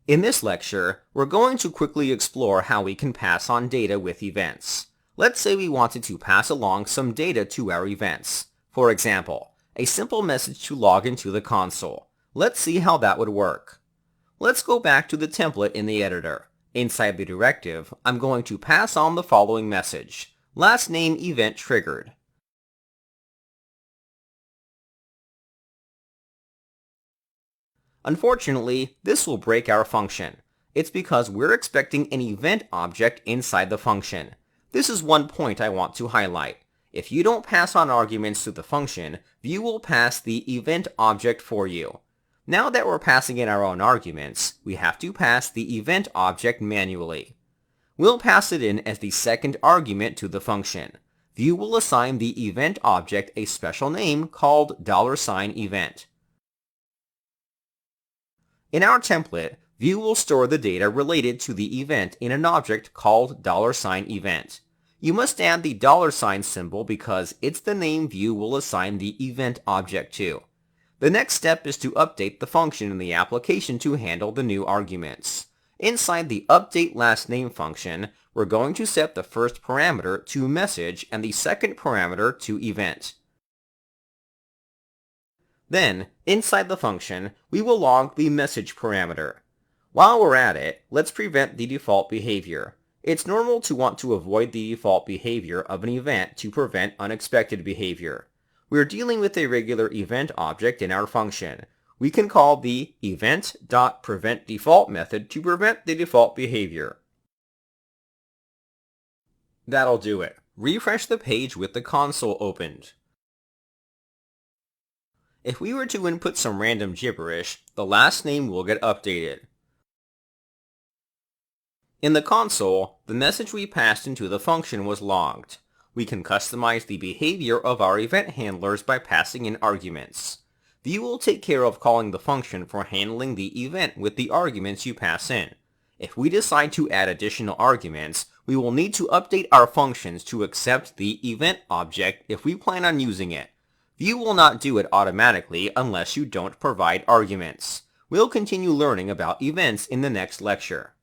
In this lecture, we're going to quickly explore how we can pass on data with events. Let's say we wanted to pass along some data to our events. For example, a simple message to log into the console. Let's see how that would work. Let's go back to the template in the editor. Inside the directive, I'm going to pass on the following message: last name event triggered. Unfortunately, this will break our function. It's because we're expecting an event object inside the function. This is one point I want to highlight. If you don't pass on arguments to the function, Vue will pass the event object for you. Now that we're passing in our own arguments, we have to pass the event object manually. We'll pass it in as the second argument to the function. Vue will assign the event object a special name called $event. In our template, Vue will store the data related to the event in an object called $event. You must add the $ symbol because it's the name Vue will assign the event object to. The next step is to update the function in the application to handle the new arguments. Inside the update last name function, we're going to set the first parameter to message and the second parameter to event. Then, inside the function, we will log the message parameter. While we're at it, let's prevent the default behavior. It's normal to want to avoid the default behavior of an event to prevent unexpected behavior. We're dealing with a regular event object in our function. We can call the event.preventDefault method to prevent the default behavior. That'll do it. Refresh the page with the console opened. If we were to input some random gibberish, the last name will get updated. In the console, the message we passed into the function was logged. We can customize the behavior of our event handlers by passing in arguments. Vue will take care of calling the function for handling the event with the arguments you pass in. If we decide to add additional arguments, we will need to update our functions to accept the event object if we plan on using it. Vue will not do it automatically unless you don't provide arguments. We'll continue learning about events in the next lecture.